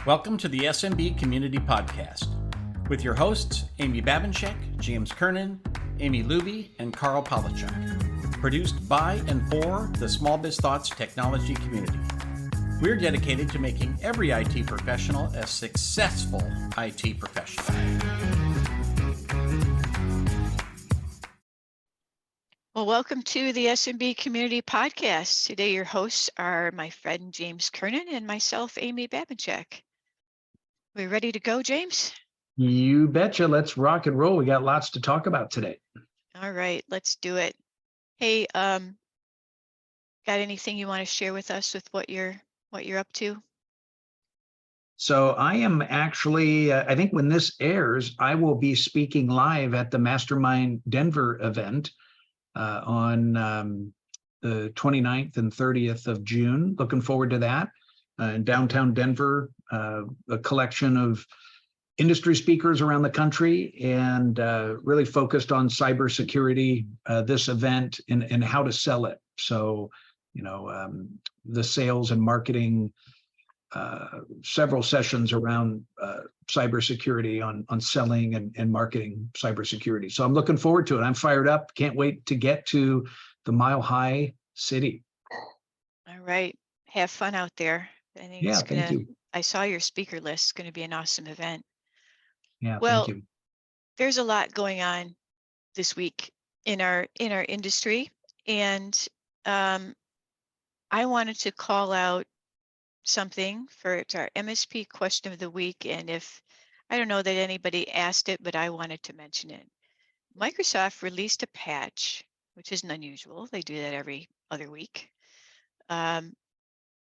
Welcome to the SMB Community Podcast with your hosts, Amy Babinchak, James Kernan, Amy Luby, and Carl Palachuk. Produced by and for the Small Biz Thoughts technology community. We're dedicated to making every IT professional a successful IT professional. Well, welcome to the SMB Community Podcast. Today, your hosts are my friend James Kernan and myself, Amy Babinchak. We ready to go, James? You betcha. Let's rock and roll. We got lots to talk about today. All right, let's do it. Hey, got anything you want to share with us with what you're up to? So I am actually, I think when this airs, I will be speaking live at the Mastermind Denver event on the 29th and 30th of June. Looking forward to that. In downtown Denver, a collection of industry speakers around the country and really focused on cybersecurity, this event and how to sell it. So, the sales and marketing, several sessions around cybersecurity on selling and marketing cybersecurity. So I'm looking forward to it. I'm fired up. Can't wait to get to the Mile High City. All right, have fun out there. I think Yeah, thank you. I saw your speaker list. It's going to be an awesome event. Yeah, Well, thank you. there's a lot going on this week in our industry, and I wanted to call out something for our MSP question of the week. And I don't know that anybody asked it, but I wanted to mention it. Microsoft released a patch, which isn't unusual. They do that every other week.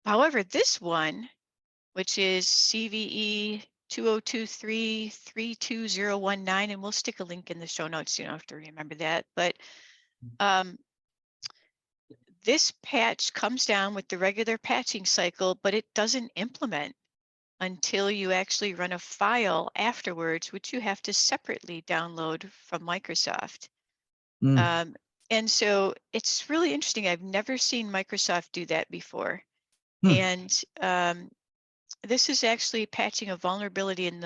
However, this one, which is CVE 2023-32019, and we'll stick a link in the show notes. You don't have to remember that, but this patch comes down with the regular patching cycle, but it doesn't implement until you actually run a file afterwards, which you have to separately download from Microsoft. And so it's really interesting. I've never seen Microsoft do that before. And this is actually patching a vulnerability in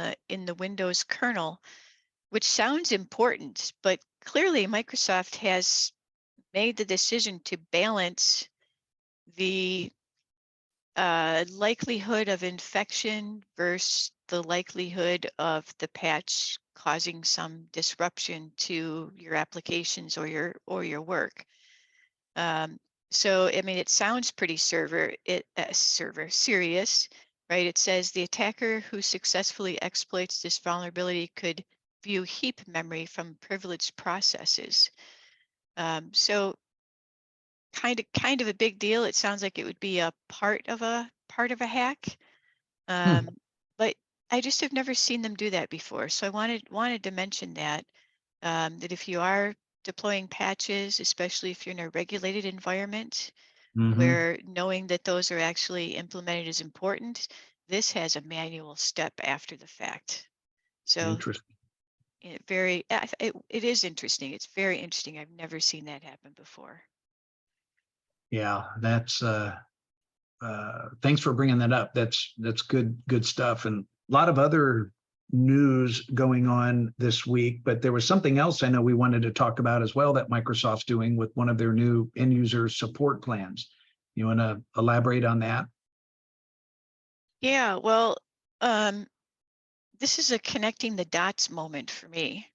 the Windows kernel, which sounds important, but clearly Microsoft has made the decision to balance the likelihood of infection versus the likelihood of the patch causing some disruption to your applications or your work. So I mean, it sounds pretty serious, right? It says the attacker who successfully exploits this vulnerability could view heap memory from privileged processes. So kind of a big deal. It sounds like it would be a part of a hack. But I just have never seen them do that before. So I wanted to mention that if you are deploying patches, especially if you're in a regulated environment where knowing that those are actually implemented is important, this has a manual step after the fact. So Interesting. It is interesting. It's very interesting. I've never seen that happen before. Yeah, that's thanks for bringing that up. That's good stuff. And a lot of other news going on this week, but there was something else I know we wanted to talk about as well that Microsoft's doing with one of their new end user support plans. You want to elaborate on that? Yeah, well, this is a connecting the dots moment for me,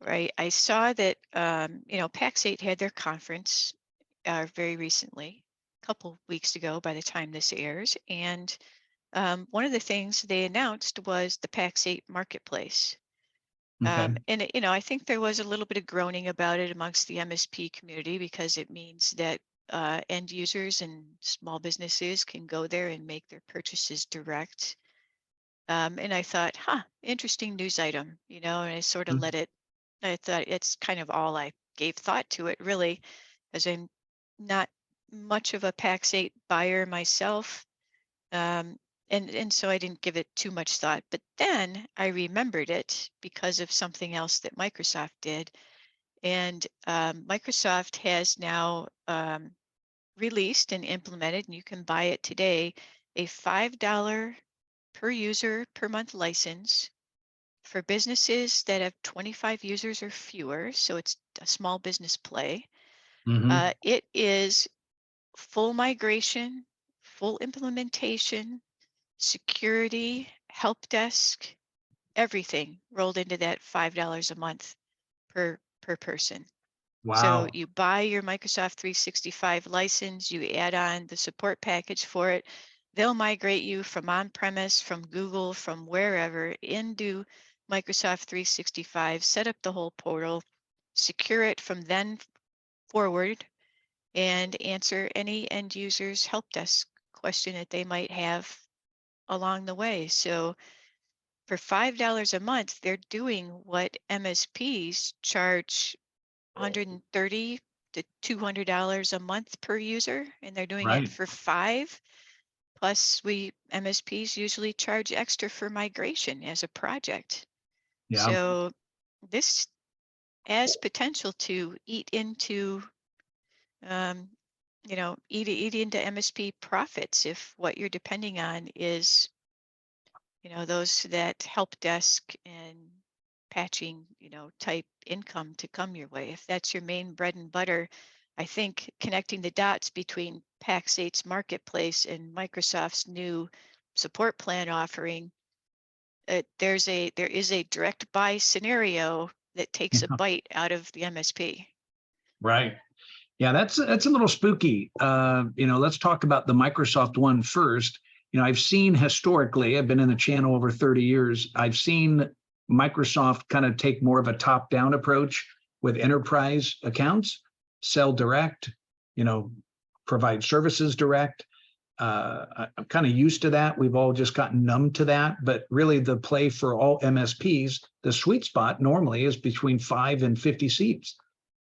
right? I saw that, Pax8 had their conference very recently, a couple weeks ago by the time this airs. And one of the things they announced was the Pax8 Marketplace. Okay. And, I think there was a little bit of groaning about it amongst the MSP community because it means that end users and small businesses can go there and make their purchases direct. And I thought, interesting news item, and I sort of let it, I thought it's kind of all I gave thought to it, really, as I'm not much of a Pax8 buyer myself. And so I didn't give it too much thought. But then I remembered it because of something else that Microsoft did. And Microsoft has now released and implemented, and you can buy it today, a $5 per user per month license. For businesses that have 25 users or fewer, so it's a small business play, Mhm. it is full migration, full implementation, security, help desk, everything rolled into that $5 a month per person. So Wow. you buy your Microsoft 365 license, you add on the support package for it. They'll migrate you from on-premise, from Google, from wherever into Microsoft 365, set up the whole portal, secure it from then forward, and answer any end user's help desk question that they might have along the way. So for $5 a month, they're doing what MSPs charge 130 to $200 a month per user, and they're doing it Right. for 5. Plus, we MSPs usually charge extra for migration as a project. Yeah. So this has potential to eat into, um, eat into MSP profits if what you're depending on is, those that help desk and patching, type income to come your way. If that's your main bread and butter, I think connecting the dots between Pax8's Marketplace and Microsoft's new support plan offering, there is a direct buy scenario that takes a Yeah. bite out of the MSP. Right. Yeah, that's a little spooky. Let's talk about the Microsoft one first. I've seen historically, I've been in the channel over 30 years. I've seen Microsoft kind of take more of a top-down approach with enterprise accounts, sell direct, provide services direct. I'm kind of used to that. We've all just gotten numb to that. But really, the play for all MSPs, the sweet spot normally is between 5 and 50 seats.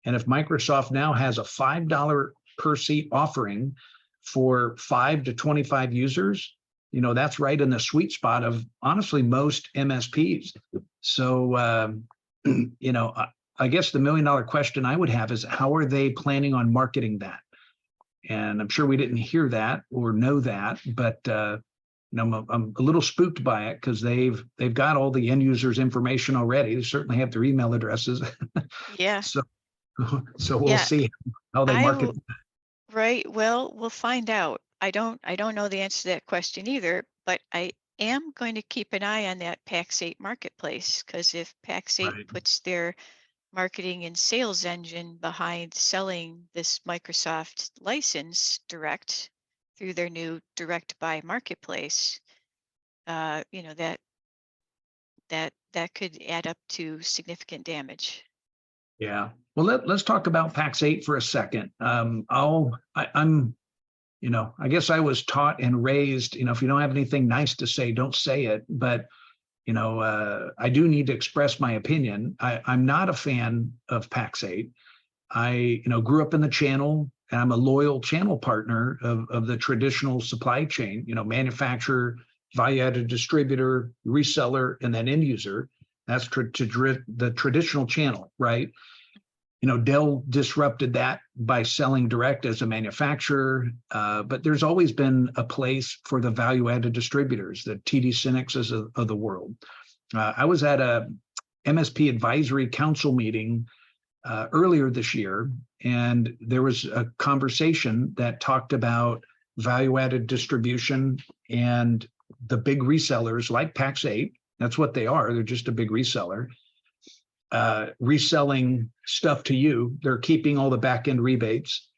And if Microsoft now has a $5 per seat offering for 5 to 25 users, that's right in the sweet spot of honestly most MSPs. So, I guess the $1 million question I would have is how are they planning on marketing that? And I'm sure we didn't hear that or know that, but I'm a little spooked by it because they've got all the end users' information already. They certainly have their email addresses. Yeah, So we'll yeah. see how they I market. w- right. Well, we'll find out. I don't know the answer to that question either, but I am going to keep an eye on that Pax8 Marketplace, because if Pax8 Right. puts their marketing and sales engine behind selling this Microsoft license direct through their new direct buy marketplace, that could add up to significant damage. Yeah. Well, let's talk about Pax8 for a second. I'm, I guess I was taught and raised, if you don't have anything nice to say, don't say it. But, I do need to express my opinion. I'm not a fan of Pax8. I, grew up in the channel and I'm a loyal channel partner of the traditional supply chain, manufacturer, value-added distributor, reseller, and then end user. That's the traditional channel, right? Dell disrupted that by selling direct as a manufacturer, but there's always been a place for the value-added distributors, the TD SYNNEXes of the world. I was at a MSP advisory council meeting earlier this year, and there was a conversation that talked about value-added distribution and the big resellers like Pax8. That's what they are. They're just a big reseller. Reselling stuff to you. They're keeping all the back-end rebates.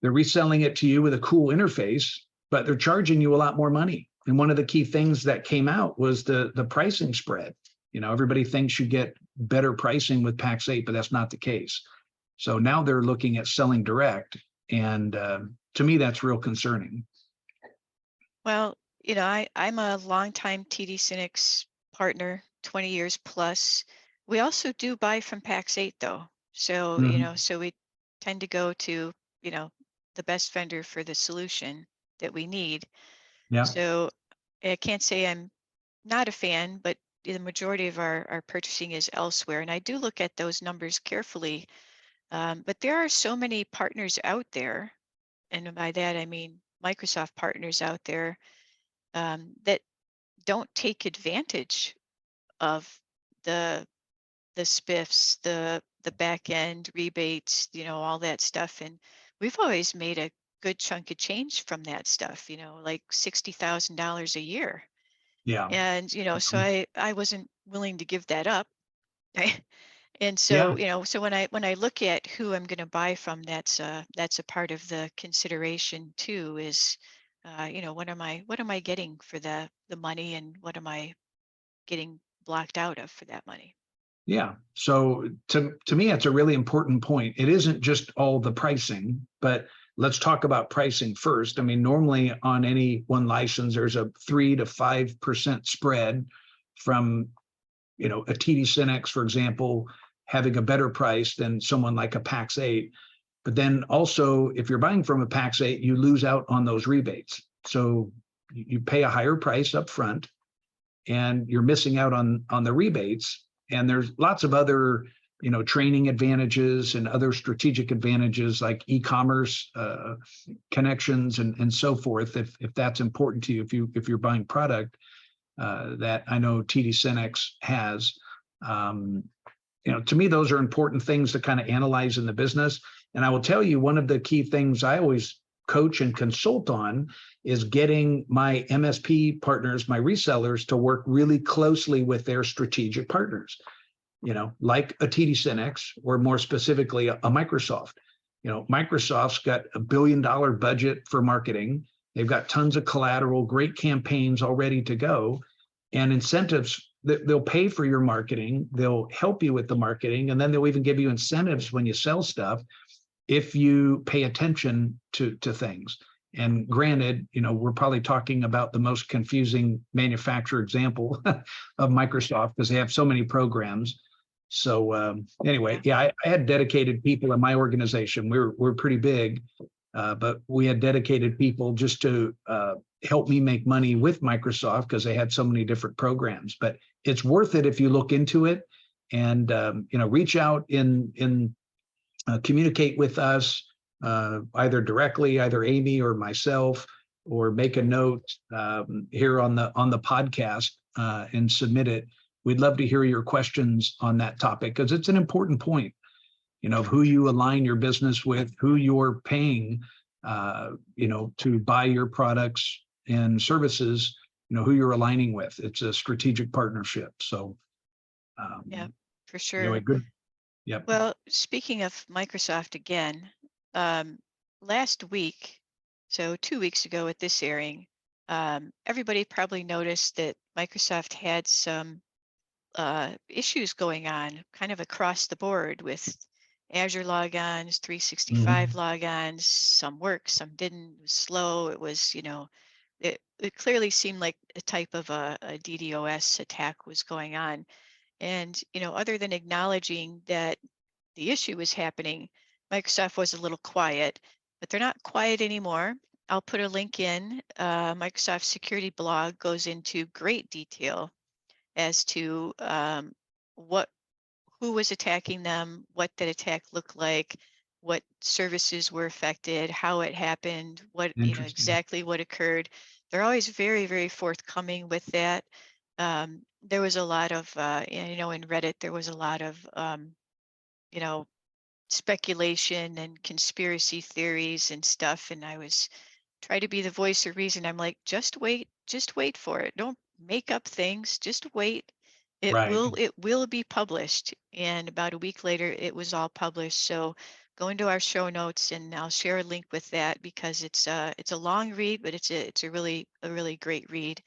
They're reselling it to you with a cool interface, but they're charging you a lot more money. And one of the key things that came out was the pricing spread. Everybody thinks you get better pricing with Pax8, but that's not the case. So now they're looking at selling direct. And to me, that's real concerning. Well, I'm a longtime TD SYNNEX partner, 20 years plus. We also do buy from Pax8 though. So, Mhm. so we tend to go to, the best vendor for the solution that we need. Yeah. So I can't say I'm not a fan, but the majority of our purchasing is elsewhere. And I do look at those numbers carefully. But there are so many partners out there. And by that, I mean Microsoft partners out there, that don't take advantage of the spiffs, the back end rebates, all that stuff. And we've always made a good chunk of change from that stuff, like $60,000 a year. Yeah. And, so I wasn't willing to give that up. Right? And Yeah. so, so when I look at who I'm going to buy from, that's a part of the consideration too, is, what am I getting for the money, and what am I getting blocked out of for that money? Yeah. So to me, it's a really important point. It isn't just all the pricing, but let's talk about pricing first. I mean, normally on any one license, there's a 3 to 5% spread from, a TD Synex, for example, having a better price than someone like a Pax8. But then also, if you're buying from a Pax8, you lose out on those rebates. So you pay a higher price up front, and you're missing out on the rebates. And there's lots of other, training advantages and other strategic advantages like e-commerce connections and so forth. If that's important to you, if you're buying product that I know TD Synex has, to me, those are important things to kind of analyze in the business. And I will tell you, one of the key things I always coach and consult on is getting my MSP partners, my resellers, to work really closely with their strategic partners, like a TD Synex, or more specifically a Microsoft. Microsoft's got $1 billion budget for marketing. They've got tons of collateral, great campaigns all ready to go, and incentives. They'll pay for your marketing, they'll help you with the marketing, and then they'll even give you incentives when you sell stuff if you pay attention to things. And granted, we're probably talking about the most confusing manufacturer example of Microsoft, because they have so many programs. So anyway, yeah, I had dedicated people in my organization. We're pretty big, but we had dedicated people just to help me make money with Microsoft, because they had so many different programs. But it's worth it if you look into it, and reach out in communicate with us, either directly, either Amy or myself, or make a note here on the podcast and submit it. We'd love to hear your questions on that topic, because it's an important point, of who you align your business with, who you're paying, to buy your products and services, who you're aligning with. It's a strategic partnership. So, Yeah, for sure. a good, yep. Well, speaking of Microsoft again, last week, so 2 weeks ago at this airing, everybody probably noticed that Microsoft had some issues going on kind of across the board with Azure logons, 365 logons. Some worked, some didn't. It was slow. It was, it clearly seemed like a type of a DDoS attack was going on. And, other than acknowledging that the issue was happening, Microsoft was a little quiet, but they're not quiet anymore. I'll put a link in. Microsoft security blog goes into great detail as to who was attacking them, what that attack looked like, what services were affected, how it happened, what exactly what occurred. They're always very, very forthcoming with that. There was a lot of, in Reddit, there was a lot of, speculation and conspiracy theories and stuff. And I was trying to be the voice of reason. I'm like, just wait for it. Don't make up things. Just wait. Right. It will be published. And about a week later, it was all published. So go into our show notes, and I'll share a link with that, because it's a long read, but it's a really great read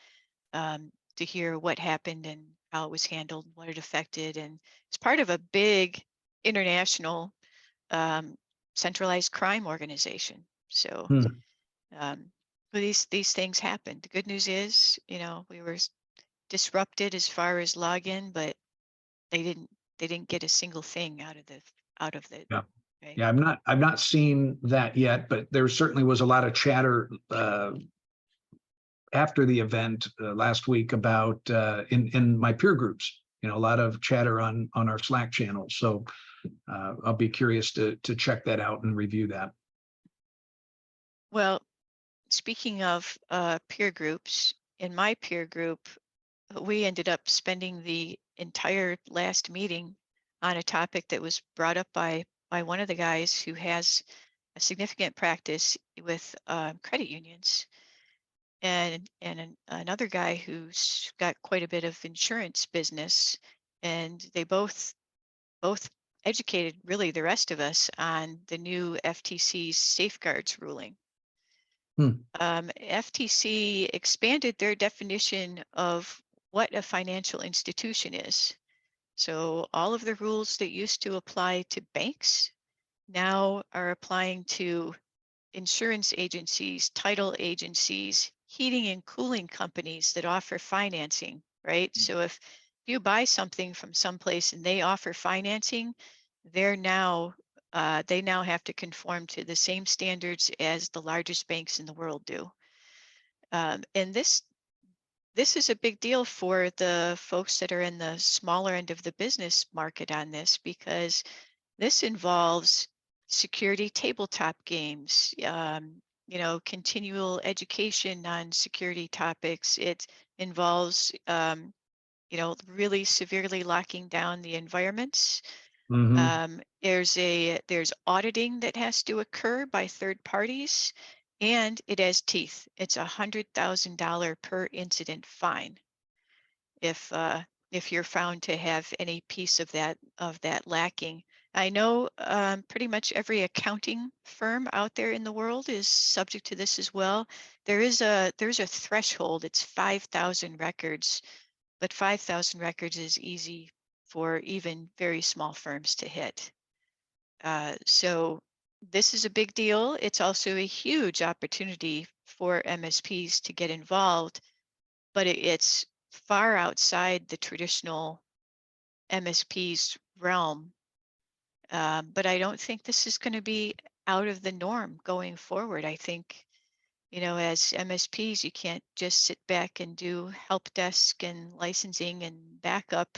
to hear what happened and how it was handled, what it affected. And it's part of a big international centralized crime organization. So but these things happen. The good news is, we were disrupted as far as login, but they didn't get a single thing out of the Yeah. right? Yeah, I've not seen that yet, but there certainly was a lot of chatter after the event last week about in my peer groups. A lot of chatter on our Slack channel. So I'll be curious to check that out and review that. Well, speaking of peer groups, in my peer group, we ended up spending the entire last meeting on a topic that was brought up by one of the guys who has a significant practice with credit unions, and another guy who's got quite a bit of insurance business, and they both educated really the rest of us on the new FTC's safeguards ruling. FTC expanded their definition of what a financial institution is. So all of the rules that used to apply to banks now are applying to insurance agencies, title agencies, heating and cooling companies that offer financing, right? So if you buy something from someplace and they offer financing, they now have to conform to the same standards as the largest banks in the world do. And this is a big deal for the folks that are in the smaller end of the business market on this, because this involves security tabletop games, continual education on security topics. It involves, really severely locking down the environments. There's auditing that has to occur by third parties, and it has teeth. It's $100,000 per incident fine if you're found to have any piece of that lacking. I know pretty much every accounting firm out there in the world is subject to this as well. There's a threshold. It's 5,000 records, but 5,000 records is easy for even very small firms to hit. So this is a big deal. It's also a huge opportunity for MSPs to get involved, but it's far outside the traditional MSP's realm. But I don't think this is going to be out of the norm going forward. I think, as MSPs, you can't just sit back and do help desk and licensing and backup.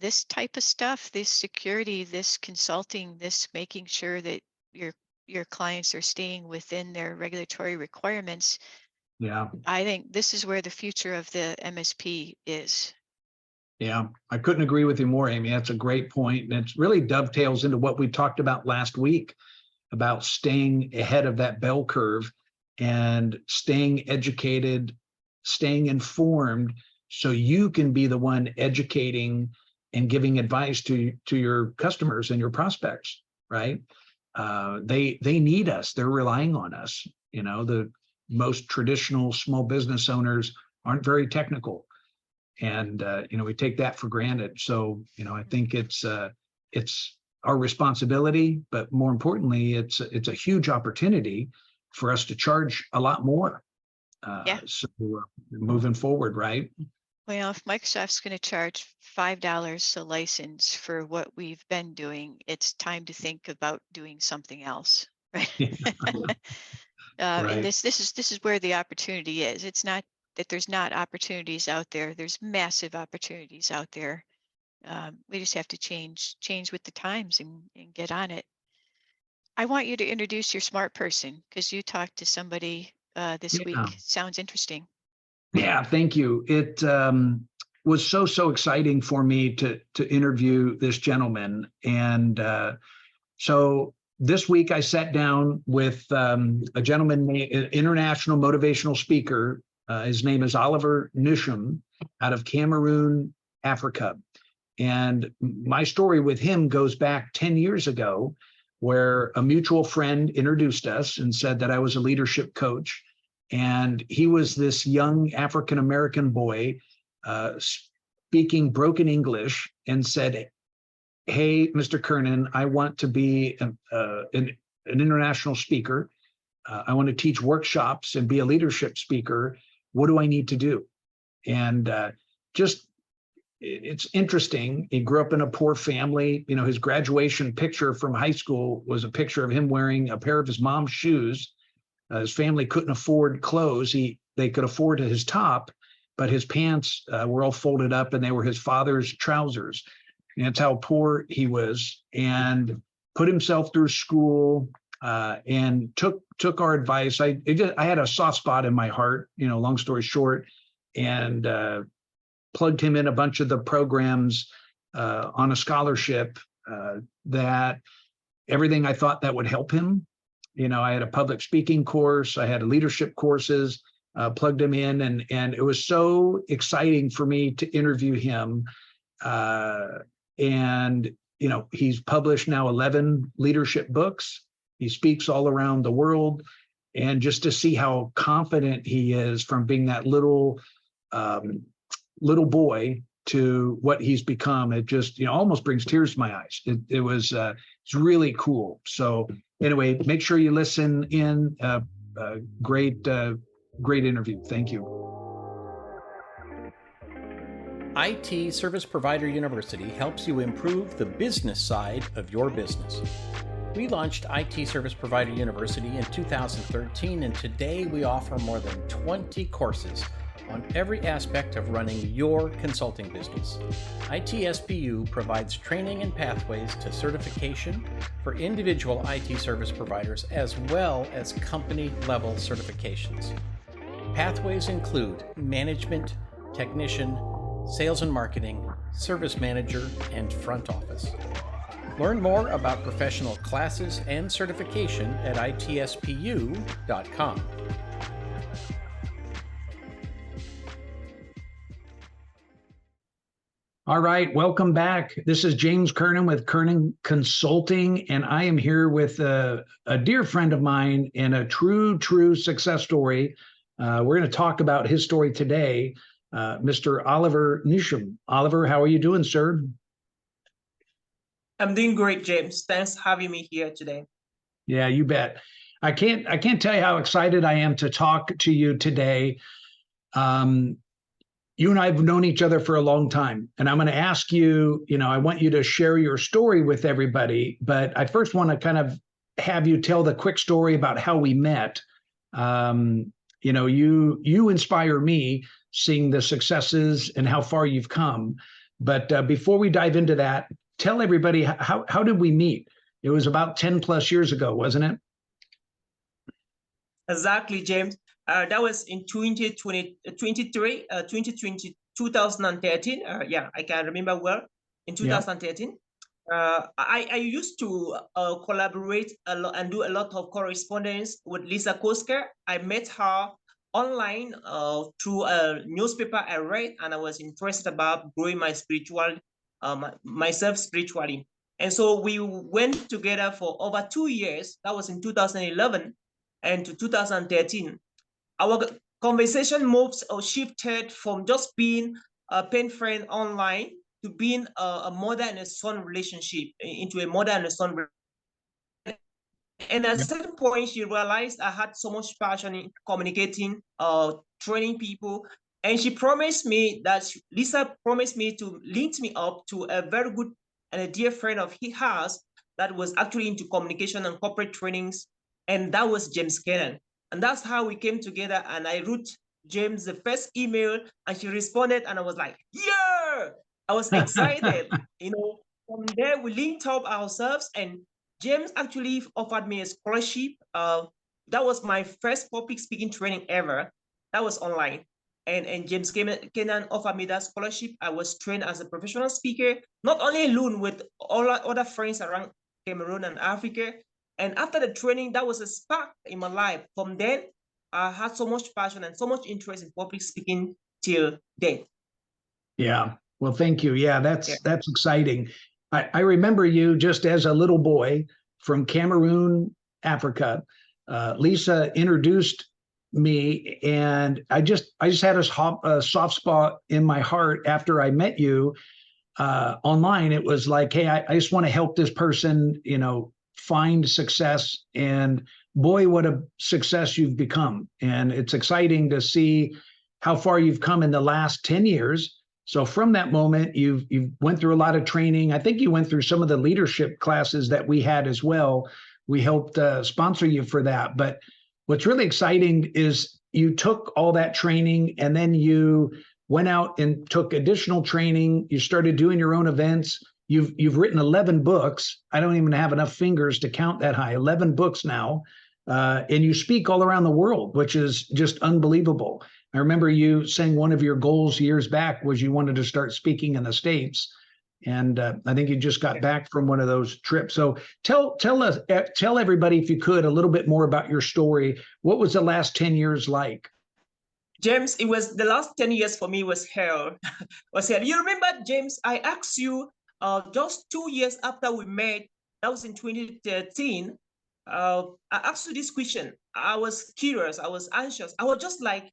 This type of stuff, this security, this consulting, this making sure that your clients are staying within their regulatory requirements. Yeah. I think this is where the future of the MSP is. Yeah, I couldn't agree with you more, Amy. That's a great point. And it really dovetails into what we talked about last week about staying ahead of that bell curve and staying educated, staying informed, so you can be the one educating and giving advice to your customers and your prospects, right? They need us. They're relying on us. The most traditional small business owners aren't very technical. And we take that for granted. So I think it's our responsibility, but more importantly, it's a huge opportunity for us to charge a lot more. So moving forward, right? Well, if Microsoft's going to charge $5 a license for what we've been doing, it's time to think about doing something else, right? Right. And this is where the opportunity is. It's not that there's not opportunities out there. There's massive opportunities out there. We just have to change with the times and get on it. I want you to introduce your smart person, because you talked to somebody this week. Sounds interesting. Yeah, thank you. It was so exciting for me to interview this gentleman. And so this week I sat down with a gentleman, an international motivational speaker. His name is Oliver Newsham, out of Cameroon, Africa. And my story with him goes back 10 years ago, where a mutual friend introduced us and said that I was a leadership coach. And he was this young African-American boy speaking broken English, and said, "Hey, Mr. Kernan, I want to be an international speaker. I want to teach workshops and be a leadership speaker. What do I need to do?" And it's interesting. He grew up in a poor family. His graduation picture from high school was a picture of him wearing a pair of his mom's shoes. His family couldn't afford clothes. They could afford his top, but his pants were all folded up, and they were his father's trousers. And that's how poor he was, and put himself through school and took our advice. I had a soft spot in my heart, long story short, and plugged him in a bunch of the programs on a scholarship that everything I thought that would help him. You know, I had a public speaking course, I had leadership courses, plugged him in, and it was so exciting for me to interview him. And, you know, he's published now 11 leadership books. He speaks all around the world. And just to see how confident he is from being that little boy to what he's become, it just, you know, almost brings tears to my eyes. It was it's really cool. So anyway, make sure you listen in. Great interview. Thank you. IT Service Provider University helps you improve the business side of your business. We launched IT Service Provider University in 2013, and today we offer more than 20 courses on every aspect of running your consulting business. ITSPU provides training and pathways to certification for individual IT service providers as well as company-level certifications. Pathways include management, technician, sales and marketing, service manager, and front office. Learn more about professional classes and certification at itSPU.com. All right, welcome back. This is James Kernan with Kernan Consulting, and I am here with a dear friend of mine and a true success story. We're going to talk about his story today, Mr. Oliver Newsham. Oliver, how are you doing, sir? I'm doing great, James. Thanks for having me here today. Yeah, you bet. I can't tell you how excited I am to talk to you today. You and I have known each other for a long time, and I'm going to ask you, you know, I want you to share your story with everybody, but I first want to kind of have you tell the quick story about how we met. You know, you inspire me seeing the successes and how far you've come. But before we dive into that, tell everybody how did we meet? It was about 10 plus years ago, wasn't it? Exactly, James. That was in 2013. Yeah, I can remember well. In 2013, I used to collaborate a lot and do a lot of correspondence with Lisa Kosker. I met her online through a newspaper I read, and I was interested about growing my myself spiritually. And so we went together for over 2 years. That was in 2011 and to 2013. Our conversation moved or shifted from just being a pen friend online to being a mother and a son relationship, into a mother and a son relationship. And at a certain point, she realized I had so much passion in communicating, training people. And Lisa promised me to link me up to a very good and a dear friend of hers that was actually into communication and corporate trainings. And that was James Kernan. And that's how we came together. And I wrote James the first email, and she responded, and I was like, yeah, I was excited. You know, from there we linked up ourselves, and James actually offered me a scholarship. That was my first public speaking training ever. That was online. And James Kernan offered me that scholarship. I was trained as a professional speaker, not only alone, with all other friends around Cameroon and Africa. And after the training, that was a spark in my life. From then, I had so much passion and so much interest in public speaking till then. Yeah. Well, thank you. Yeah, that's exciting. I remember you just as a little boy from Cameroon, Africa. Lisa introduced me, and I just had a soft spot in my heart after I met you online. It was like, hey, I just want to help this person, you know, find success. And boy, what a success you've become. And it's exciting to see how far you've come in the last 10 years. So from that moment, you've went through a lot of training. I think you went through some of the leadership classes that we had as well. We helped sponsor you for that. But what's really exciting is you took all that training and then you went out and took additional training. You started doing your own events. You've written 11 books. I don't even have enough fingers to count that high. 11 books now. and you speak all around the world, which is just unbelievable. I remember you saying one of your goals years back was you wanted to start speaking in the States. And I think you just got back from one of those trips. So tell everybody, if you could, a little bit more about your story. What was the last 10 years like? James, it was the last 10 years for me was hell. Was hell. You remember, James, I asked you just 2 years after we met, that was in 2013. I asked you this question. I was curious, I was anxious. I was just like,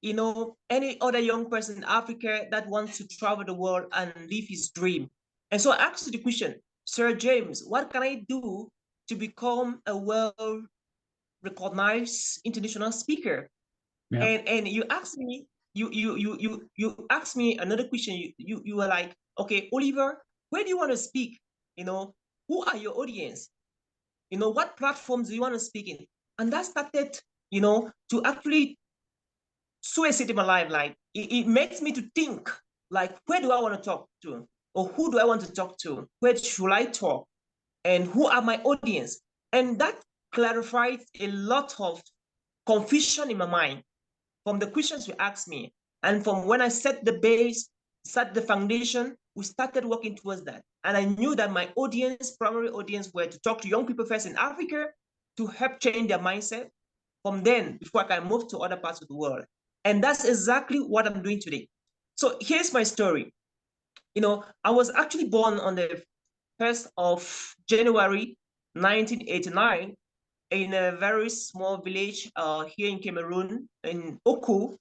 you know, any other young person in Africa that wants to travel the world and live his dream. And so I asked you the question, Sir James, what can I do to become a well-recognized international speaker? Yeah. And you asked me, you asked me another question. You were like, okay, Oliver, where do you want to speak? You know, who are your audience? You know, what platforms do you want to speak in? And that started, you know, to actually suicide in my life. Like it makes me to think, like, where do I want to talk to? Or who do I want to talk to? Where should I talk? And who are my audience? And that clarified a lot of confusion in my mind from the questions you asked me. And from when I set the base, set the foundation, we started working towards that. And I knew that my audience, primary audience, were to talk to young people first in Africa to help change their mindset. From then, before I can move to other parts of the world. And that's exactly what I'm doing today. So here's my story. You know, I was actually born on the 1st of January, 1989, in a very small village here in Cameroon, in Oku,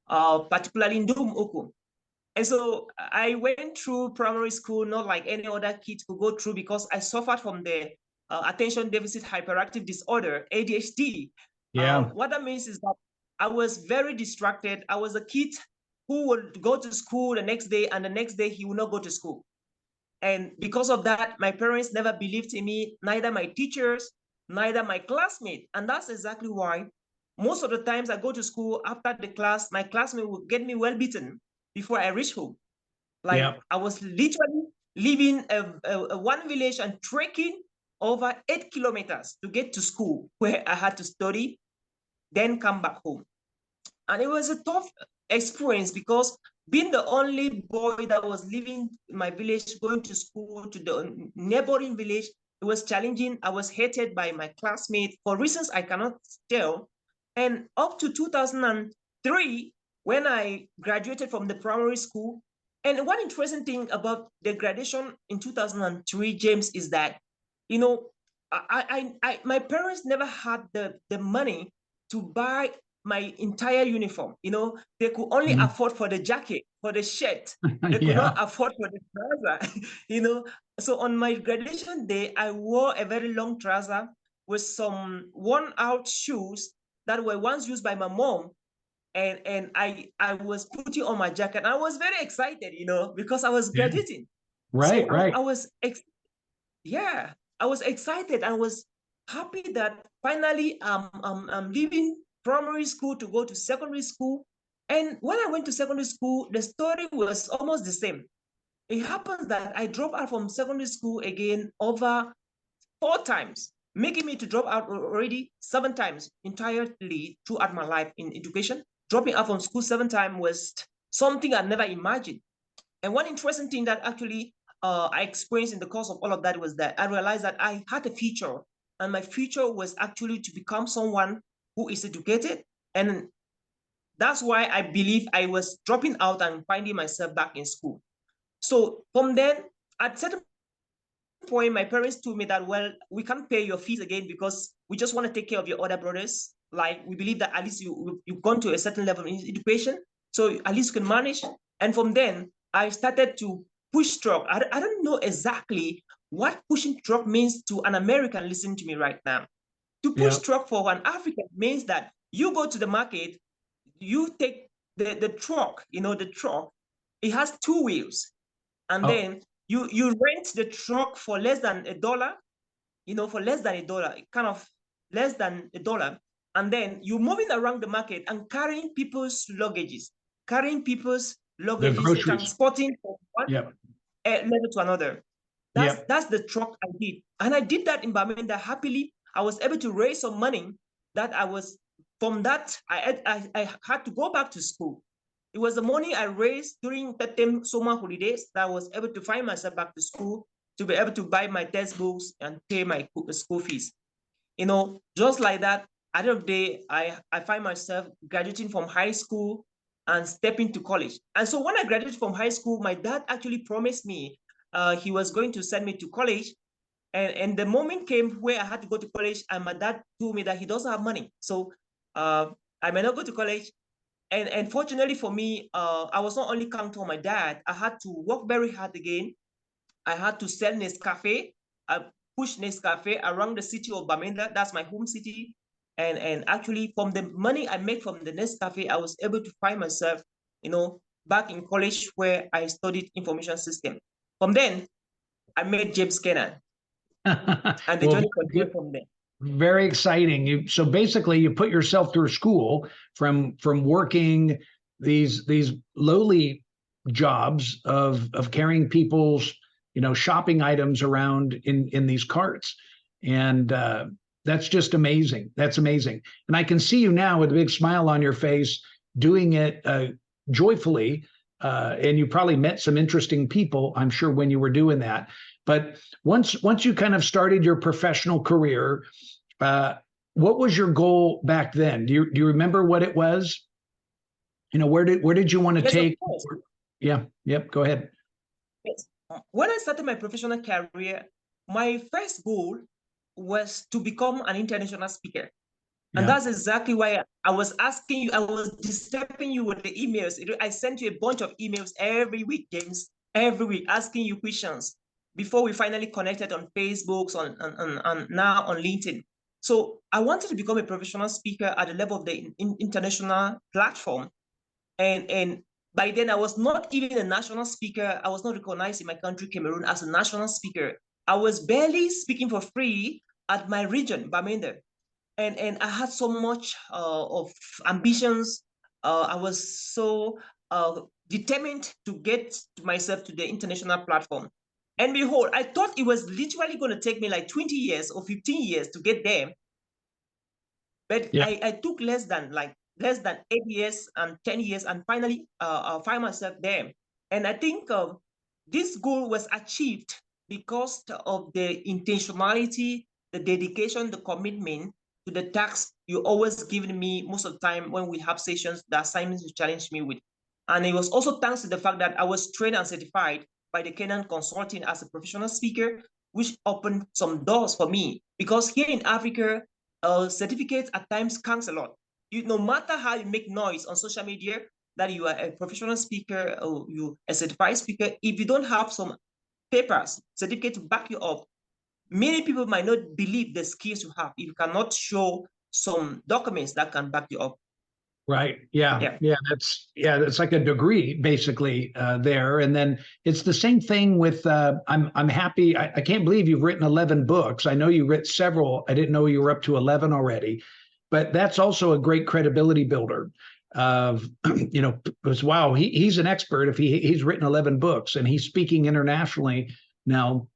particularly in Dum Oku. And so I went through primary school, not like any other kid could go through, because I suffered from the attention deficit hyperactive disorder, ADHD. Yeah. What that means is that I was very distracted. I was a kid who would go to school the next day, and the next day he would not go to school. And because of that, my parents never believed in me, neither my teachers, neither my classmates. And that's exactly why most of the times I go to school after the class, my classmate would get me well beaten before I reach home. Like I was literally leaving one village and trekking over 8 kilometers to get to school where I had to study, then come back home. And it was a tough experience because being the only boy that was living in my village, going to school to the neighboring village, it was challenging. I was hated by my classmates for reasons I cannot tell. And up to 2003, when I graduated from the primary school, and one interesting thing about the graduation in 2003, James, is that, you know, my parents never had the money to buy my entire uniform. You know, they could only afford for the jacket, for the shirt. They could not afford for the trouser, you know. So on my graduation day, I wore a very long trouser with some worn out shoes that were once used by my mom. And I was putting on my jacket. And I was very excited, you know, because I was graduating. Right, so right. I was excited. I was happy that finally I'm leaving primary school to go to secondary school. And when I went to secondary school, the story was almost the same. It happens that I dropped out from secondary school again over 4 times, making me to drop out already 7 times entirely throughout my life in education. Dropping out from school 7 times was something I never imagined. And one interesting thing that actually I experienced in the course of all of that was that I realized that I had a future, and my future was actually to become someone who is educated. And that's why I believe I was dropping out and finding myself back in school. So from then, at a certain point, my parents told me that, well, we can't pay your fees again because we just want to take care of your other brothers. Like, we believe that at least you've gone to a certain level in education, so at least you can manage. And from then, I started to push truck. I don't know exactly what pushing truck means to an American listening to me right now. To push truck for an African means that you go to the market, you take the truck, you know, the truck, it has 2 wheels. And then you rent the truck for less than $1, you know, for less than $1, kind of less than $1. And then you're moving around the market and carrying people's luggages, transporting from one level to another. That's the truck I did. And I did that in Bamenda happily. I was able to raise some money that I was, from that, I had to go back to school. It was the money I raised during the term summer holidays that I was able to find myself back to school to be able to buy my textbooks and pay my school fees. You know, just like that, at the end of the day, I find myself graduating from high school and stepping to college. And so when I graduated from high school, my dad actually promised me he was going to send me to college. And the moment came where I had to go to college, and my dad told me that he doesn't have money. So I may not go to college. And fortunately for me, I was not only counting on my dad, I had to work very hard again. I had to sell Nescafe, push Nescafe around the city of Bamenda. That's my home city. And actually from the money I made from the Nescafe, I was able to find myself, you know, back in college where I studied information system. From then, I met James Kernan. And the journey continued from there. Very exciting. So basically you put yourself through school from working these lowly jobs of carrying people's, you know, shopping items around in these carts. And that's just amazing. That's amazing. And I can see you now with a big smile on your face doing it joyfully. And you probably met some interesting people, I'm sure, when you were doing that. But once you kind of started your professional career, what was your goal back then? Do you remember what it was? You know, where did you want to take? Yeah. Yep. Go ahead. Yes. When I started my professional career, my first goal was to become an international speaker. And that's exactly why I was asking you, I was disturbing you with the emails. I sent you a bunch of emails every week, James, every week, asking you questions before we finally connected on Facebook, on now on LinkedIn. So I wanted to become a professional speaker at the level of the international platform. And by then I was not even a national speaker. I was not recognized in my country, Cameroon, as a national speaker. I was barely speaking for free at my region, Bamenda. And I had so much of ambitions. I was so determined to get myself to the international platform. And behold, I thought it was literally going to take me like 20 years or 15 years to get there. But I took less than 8 years and 10 years, and finally I find myself there. And I think this goal was achieved because of the intentionality, the dedication, the commitment to the task you always given me most of the time when we have sessions, the assignments you challenged me with. And it was also thanks to the fact that I was trained and certified by the Kernan Consulting as a professional speaker, which opened some doors for me. Because here in Africa, certificates at times counts a lot. No matter how you make noise on social media that you are a professional speaker or you a certified speaker, if you don't have some papers, certificate to back you up, many people might not believe the skills you have if you cannot show some documents that can back you up. Right. Yeah. That's like a degree basically there. And then it's the same thing with I'm happy. I can't believe you've written 11 books. I know you wrote several. I didn't know you were up to 11 already, but that's also a great credibility builder of, you know, because wow, he's an expert if he's written 11 books and he's speaking internationally now.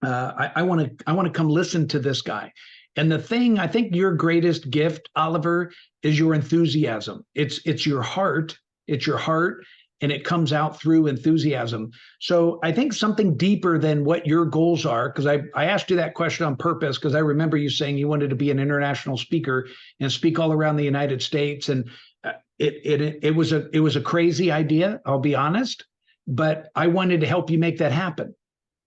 I want to come listen to this guy. And the thing, I think your greatest gift, Oliver, is your enthusiasm. It's your heart. It's your heart, and it comes out through enthusiasm. So I think something deeper than what your goals are, because I asked you that question on purpose, because I remember you saying you wanted to be an international speaker and speak all around the United States. And it was a crazy idea, I'll be honest, but I wanted to help you make that happen.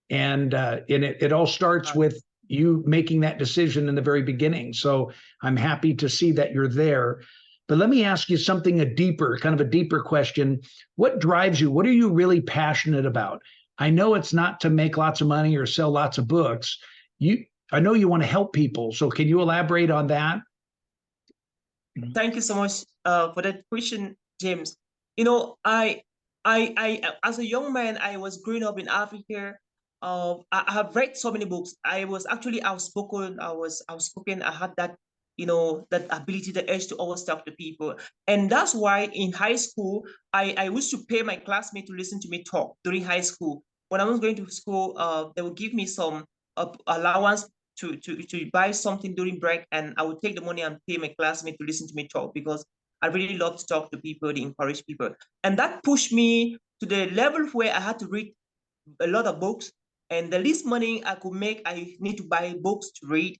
And it all starts with you making that decision in the very beginning. So I'm happy to see that you're there. But let me ask you something kind of a deeper question. What drives you? What are you really passionate about? I know it's not to make lots of money or sell lots of books. I know you want to help people. So can you elaborate on that? Thank you so much for that question, James. You know, I as a young man, I was growing up in Africa. I have read so many books. I was actually outspoken. I had that, you know, that ability, the urge to always talk to people. And that's why in high school, I used to pay my classmates to listen to me talk during high school. When I was going to school, they would give me some allowance to buy something during break, and I would take the money and pay my classmate to listen to me talk, because I really love to talk to people, to encourage people. And that pushed me to the level where I had to read a lot of books, and the least money I could make, I need to buy books to read.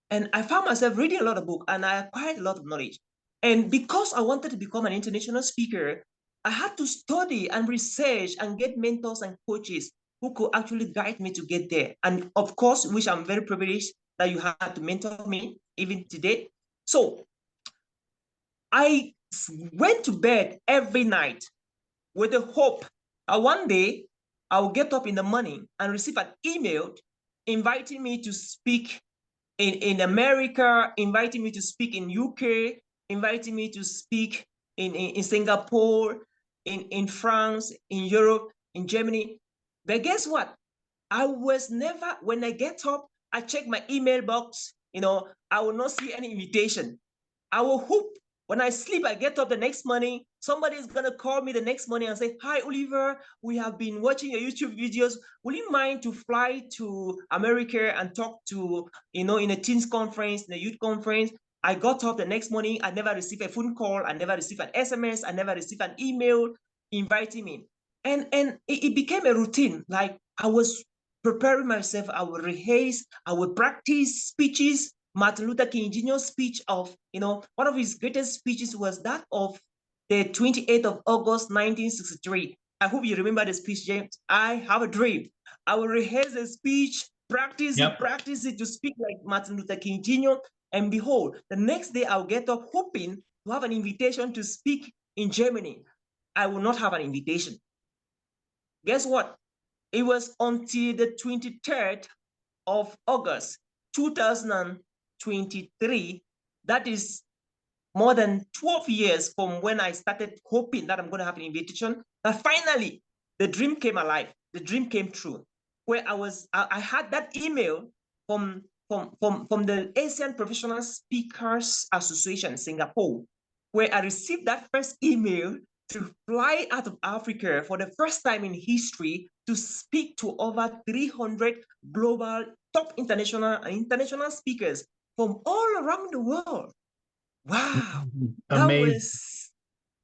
And I found myself reading a lot of books, and I acquired a lot of knowledge. And because I wanted to become an international speaker, I had to study and research and get mentors and coaches who could actually guide me to get there. And of course, which I'm very privileged that you had to mentor me even today. So I went to bed every night with the hope that one day I will get up in the morning and receive an email inviting me to speak in America, inviting me to speak in UK, inviting me to speak in Singapore, in France, in Europe, in Germany. But guess what? I was never, when I get up, I check my email box, I will not see any invitation. I will hope when I sleep, I get up the next morning, somebody is going to call me the next morning and say, "Hi, Oliver, we have been watching your YouTube videos. Will you mind to fly to America and talk to, in a teens conference, in a youth conference?" I got up the next morning. I never received a phone call. I never received an SMS. I never received an email inviting me. And it became a routine. Like I was preparing myself. I would rehearse. I would practice speeches. Martin Luther King Jr.'s speech of, one of his greatest speeches was that of the 28th of August, 1963. I hope you remember the speech, James. I have a dream. I will rehearse the speech, practice it to speak like Martin Luther King Jr. And behold, the next day I'll get up hoping to have an invitation to speak in Germany. I will not have an invitation. Guess what? It was until the 23rd of August, 2023, that is more than 12 years from when I started hoping that I'm going to have an invitation, that finally the dream came alive. The dream came true, where I had that email from the Asian Professional Speakers Association, Singapore, where I received that first email to fly out of Africa for the first time in history to speak to over 300 global top international speakers from all around the world. Wow. Amazing. That was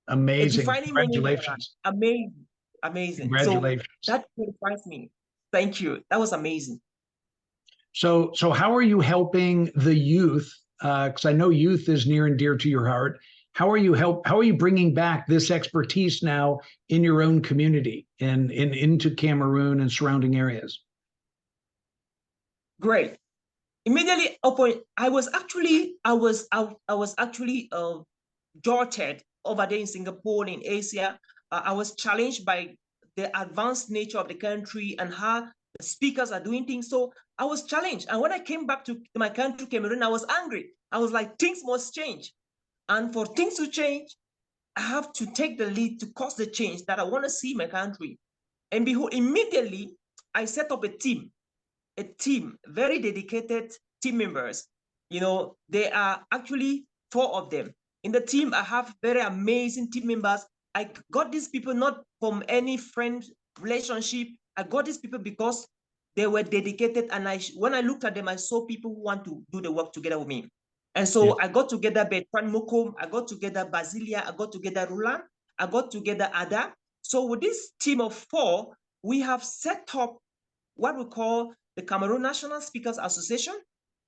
amazing. a defining Congratulations. moment. Amazing. Congratulations. So that qualifies me. Thank you. That was amazing. So how are you helping the youth? Because I know youth is near and dear to your heart. How are you bringing back this expertise now in your own community and into Cameroon and surrounding areas? Great. Immediately upon, I was actually jolted over there in Singapore, in Asia. I was challenged by the advanced nature of the country and how the speakers are doing things. So I was challenged. And when I came back to my country, Cameroon, I was angry. I was like, things must change. And for things to change, I have to take the lead to cause the change that I want to see in my country. And behold, immediately I set up a team, very dedicated team members. There are actually 4 of them. In the team, I have very amazing team members. I got these people not from any friend relationship. I got these people because they were dedicated. And when I looked at them, I saw people who want to do the work together with me. And so I got together Bertrand Mokom, I got together Basilia, I got together Roland, I got together Ada. So with this team of 4, we have set up what we call the Cameroon National Speakers Association,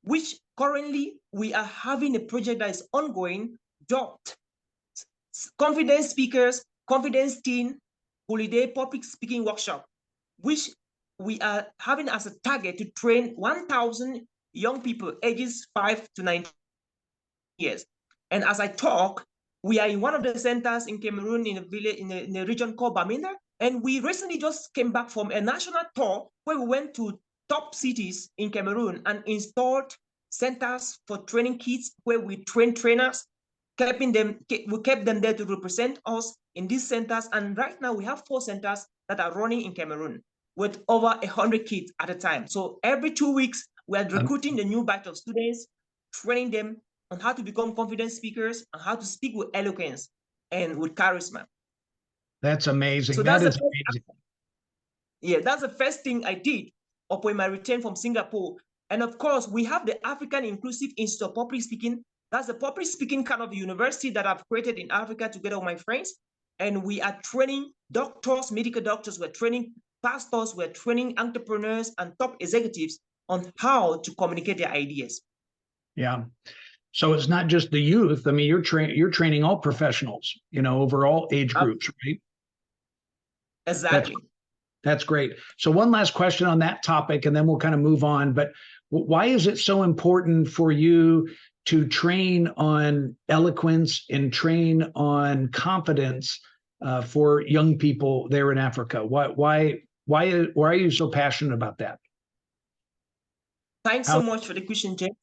which currently we are having a project that is ongoing, dubbed Confidence Speakers, Confidence Teen Holiday Public Speaking Workshop, which we are having as a target to train 1,000 young people ages 5 to 19 years. And as I talk, we are in one of the centers in Cameroon, in a village, in a region called Bamenda. And we recently just came back from a national tour where we went to top cities in Cameroon and installed centers for training kids, where we train trainers, we kept them there to represent us in these centers. And right now we have 4 centers that are running in Cameroon with over 100 kids at a time. So every 2 weeks, we are recruiting the new batch of students, training them on how to become confident speakers and how to speak with eloquence and with charisma. That's amazing. So that is amazing. Yeah, that's the first thing I did upon my return from Singapore. And of course, we have the African Inclusive Institute of Public Speaking. That's the public speaking kind of university that I've created in Africa together with my friends. And we are training doctors, medical doctors, we're training pastors, we're training entrepreneurs and top executives on how to communicate their ideas. Yeah. So it's not just the youth. I mean, you're training all professionals, over all age groups, right? Exactly. That's great. So one last question on that topic, and then we'll kind of move on. But why is it so important for you to train on eloquence and train on confidence for young people there in Africa? Why are you so passionate about that? Thanks so much for the question, James.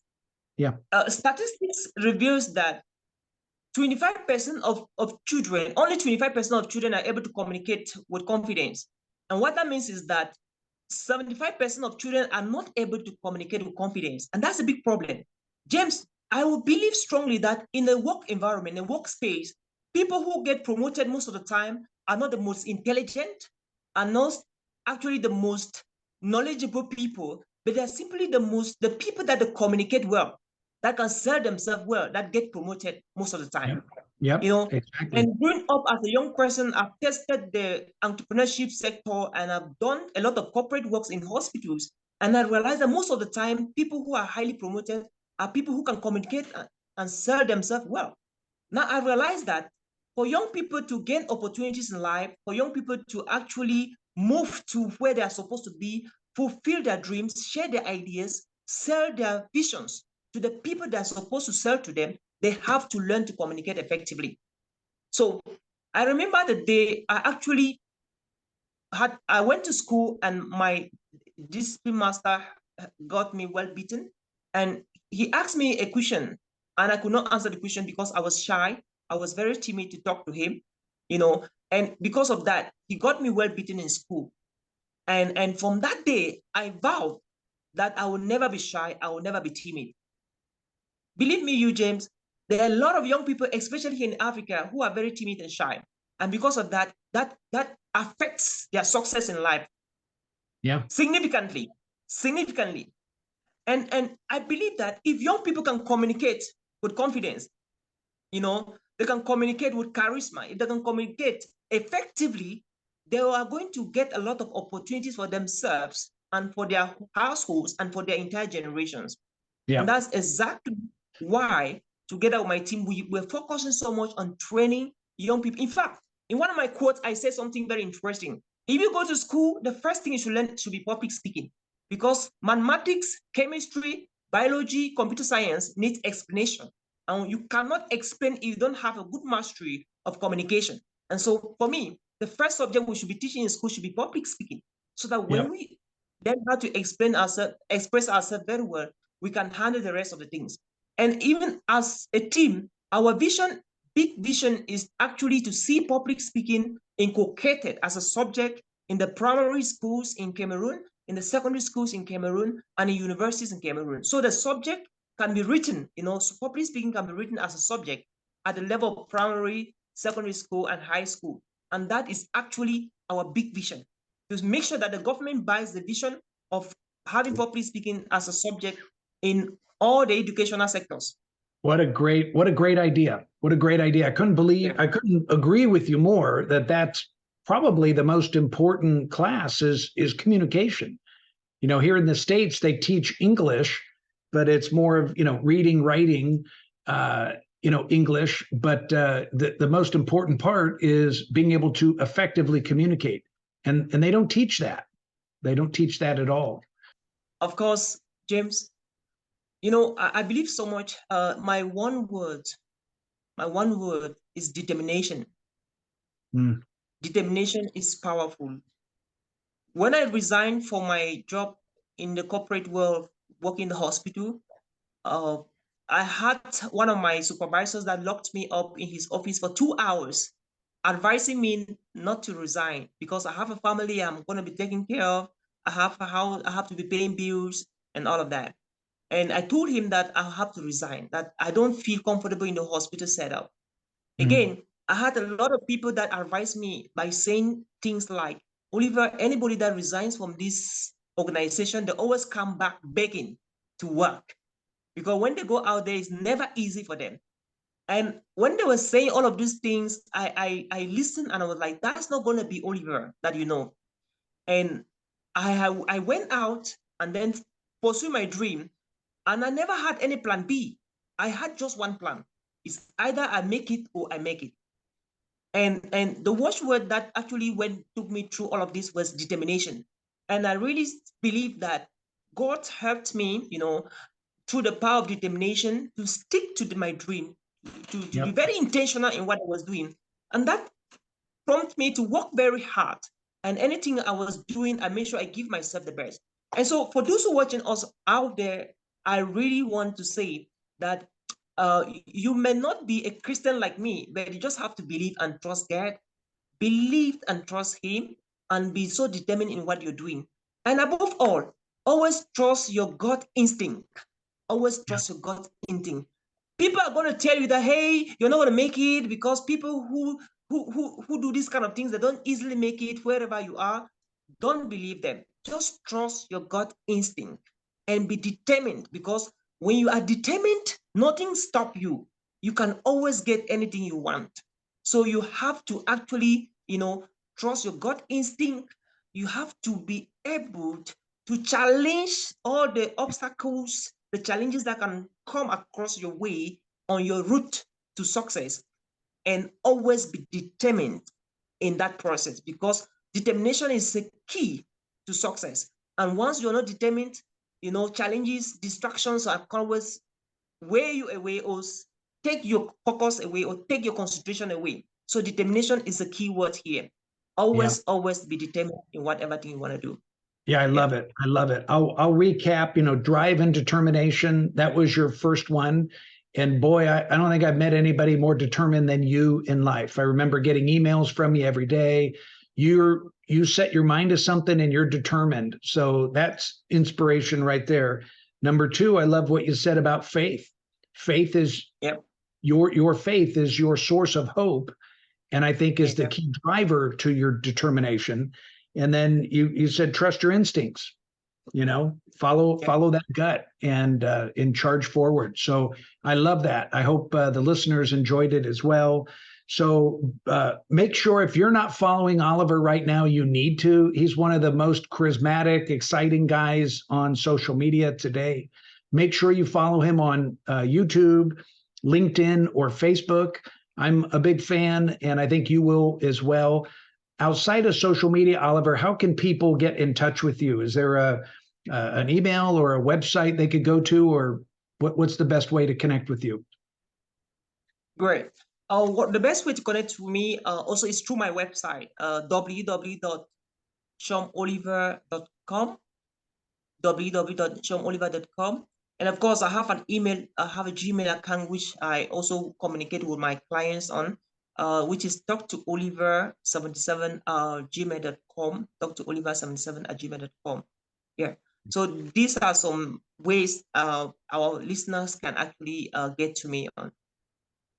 Yeah. Statistics reveals that 25% of children, only 25% of children are able to communicate with confidence. And what that means is that 75% of children are not able to communicate with confidence. And that's a big problem. James, I will believe strongly that in the work environment, in the workspace, people who get promoted most of the time are not the most intelligent, are not actually the most knowledgeable people, but they're simply the people that they communicate well, that can sell themselves well, that get promoted most of the time. Yeah. Exactly. And growing up as a young person, I've tested the entrepreneurship sector and I've done a lot of corporate works in hospitals. And I realized that most of the time, people who are highly promoted are people who can communicate and sell themselves well. Now, I realized that for young people to gain opportunities in life, for young people to actually move to where they are supposed to be, fulfill their dreams, share their ideas, sell their visions to the people that are supposed to sell to them, they have to learn to communicate effectively. So I remember the day I went to school and my discipline master got me well beaten. And he asked me a question and I could not answer the question because I was shy. I was very timid to talk to him, and because of that, he got me well beaten in school. And from that day, I vowed that I will never be shy. I will never be timid. Believe me, you, James, there are a lot of young people, especially here in Africa, who are very timid and shy. And because of that, that affects their success in life. Yeah. Significantly. And I believe that if young people can communicate with confidence, they can communicate with charisma, if they can communicate effectively, they are going to get a lot of opportunities for themselves and for their households and for their entire generations. Yeah. And that's exactly why, together with my team, we're focusing so much on training young people. In fact, in one of my quotes, I said something very interesting. If you go to school, the first thing you should learn should be public speaking, because mathematics, chemistry, biology, computer science needs explanation. And you cannot explain if you don't have a good mastery of communication. And so for me, the first subject we should be teaching in school should be public speaking, so that when we learn how to express ourselves very well, we can handle the rest of the things. And even as a team, our big vision is actually to see public speaking inculcated as a subject in the primary schools in Cameroon, in the secondary schools in Cameroon, and in universities in Cameroon. So the subject can be written, so public speaking can be written as a subject at the level of primary, secondary school, and high school. And that is actually our big vision, to make sure that the government buys the vision of having public speaking as a subject in all the educational sectors. What a great idea. What a great idea. I couldn't agree with you more that that's probably the most important class is communication. Here in the States, they teach English, but it's more of, reading, writing, English. But the most important part is being able to effectively communicate. And they don't teach that. They don't teach that at all. Of course, James, I believe so much. My one word is determination. Determination is powerful. When I resigned from my job in the corporate world, working in the hospital, I had one of my supervisors that locked me up in his office for 2 hours, advising me not to resign because I have a family I'm going to be taking care of. I have a house, I have to be paying bills and all of that. And I told him that I have to resign, that I don't feel comfortable in the hospital setup. Again, I had a lot of people that advised me by saying things like, Oliver, anybody that resigns from this organization, they always come back begging to work, because when they go out there, it's never easy for them. And when they were saying all of these things, I listened and I was like, that's not going to be Oliver that you know. And I went out and then pursue my dream, and I never had any plan B. I had just one plan. It's either I make it or I make it. And the watchword that actually took me through all of this was determination. And I really believe that God helped me, through the power of determination, to stick to my dream, to be very intentional in what I was doing. And that prompted me to work very hard. And anything I was doing, I made sure I give myself the best. And so for those who are watching us out there, I really want to say that you may not be a Christian like me, but you just have to believe and trust God, believe and trust Him, and be so determined in what you're doing. And above all, always trust your gut instinct. Always trust your gut instinct. People are going to tell you that, hey, you're not going to make it, because people who do these kind of things, they don't easily make it wherever you are. Don't believe them. Just trust your gut instinct and be determined, because when you are determined, nothing stops you. You can always get anything you want. So you have to actually, trust your gut instinct. You have to be able to challenge all the obstacles, the challenges that can come across your way on your route to success, and always be determined in that process, because determination is the key to success. And once you're not determined, challenges, distractions are always wear you away or take your focus away or take your concentration away. So determination is the key word here. Always be determined in whatever thing you want to do. Yeah, I love it. I love it. I'll recap, drive and determination. That was your first one. And boy, I don't think I've met anybody more determined than you in life. I remember getting emails from you every day. You set your mind to something and you're determined. So that's inspiration right there. Number two, I love what you said about faith. Faith is your faith is your source of hope, and I think is the key driver to your determination. And then you said trust your instincts, follow that gut and charge forward. So I love that. I hope the listeners enjoyed it as well. So make sure, if you're not following Oliver right now, you need to. He's one of the most charismatic, exciting guys on social media today. Make sure you follow him on YouTube, LinkedIn, or Facebook. I'm a big fan, and I think you will as well. Outside of social media, Oliver, how can people get in touch with you? Is there an email or a website they could go to, or what's the best way to connect with you? Great. The best way to connect with me also is through my website, www.nshomoliver.com, www.nshomoliver.com. And of course, I have an email, I have a Gmail account, which I also communicate with my clients on, which is droliver77@gmail.com, droliver77@gmail.com. Yeah. So these are some ways our listeners can actually get to me on.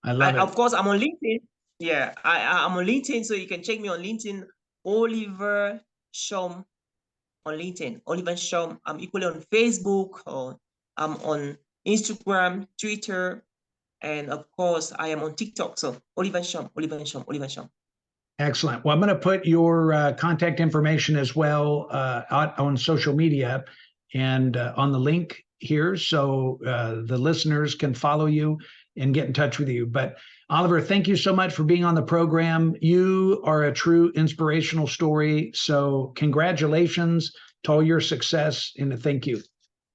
I love it. Of course, I'm on LinkedIn. Yeah, I'm on LinkedIn, so you can check me on LinkedIn, Oliver Nshom on LinkedIn, Oliver Nshom. I'm equally on Facebook, or I'm on Instagram, Twitter, and of course, I am on TikTok. So Oliver Nshom, Oliver Nshom, Oliver Nshom. Excellent. Well, I'm going to put your contact information as well out on social media and on the link here, so the listeners can follow you and get in touch with you. But Oliver, thank you so much for being on the program. You are a true inspirational story. So congratulations to all your success, and thank you.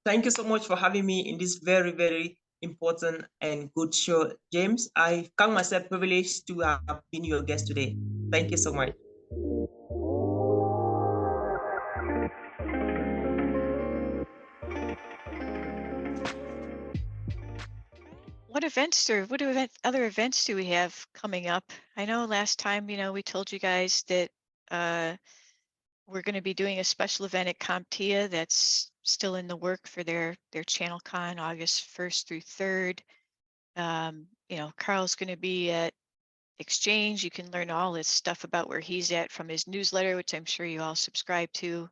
Thank you so much for having me in this very, very important and good show, James. I count myself privileged to have been your guest today. Thank you so much. What other events do we have coming up? I know last time, we told you guys that we're going to be doing a special event at CompTIA that's still in the work for their ChannelCon, August 1st through 3rd. Carl's going to be at Exchange. You can learn all his stuff about where he's at from his newsletter, which I'm sure you all subscribe to.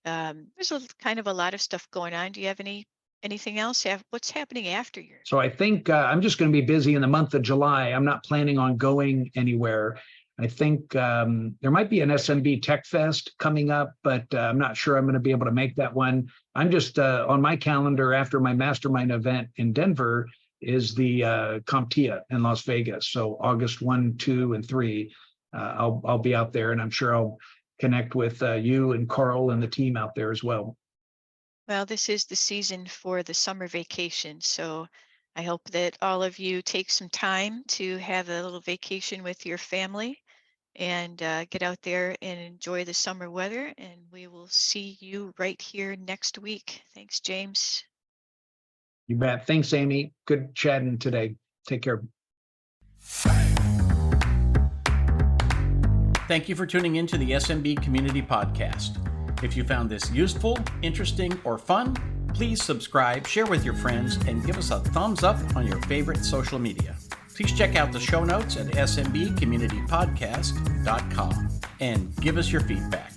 There's kind of a lot of stuff going on. Do you have any Anything else? What's happening after yours? So I think I'm just going to be busy in the month of July. I'm not planning on going anywhere. I think there might be an SMB Tech Fest coming up, but I'm not sure I'm going to be able to make that one. I'm just on my calendar after my mastermind event in Denver is the CompTIA in Las Vegas. So August 1, 2, and 3, I'll be out there, and I'm sure I'll connect with you and Carl and the team out there as well. Well, this is the season for the summer vacation, so I hope that all of you take some time to have a little vacation with your family and get out there and enjoy the summer weather. And we will see you right here next week. Thanks, James. You bet. Thanks, Amy. Good chatting today. Take care. Thank you for tuning in to the SMB Community Podcast. If you found this useful, interesting, or fun, please subscribe, share with your friends, and give us a thumbs up on your favorite social media. Please check out the show notes at smbcommunitypodcast.com and give us your feedback.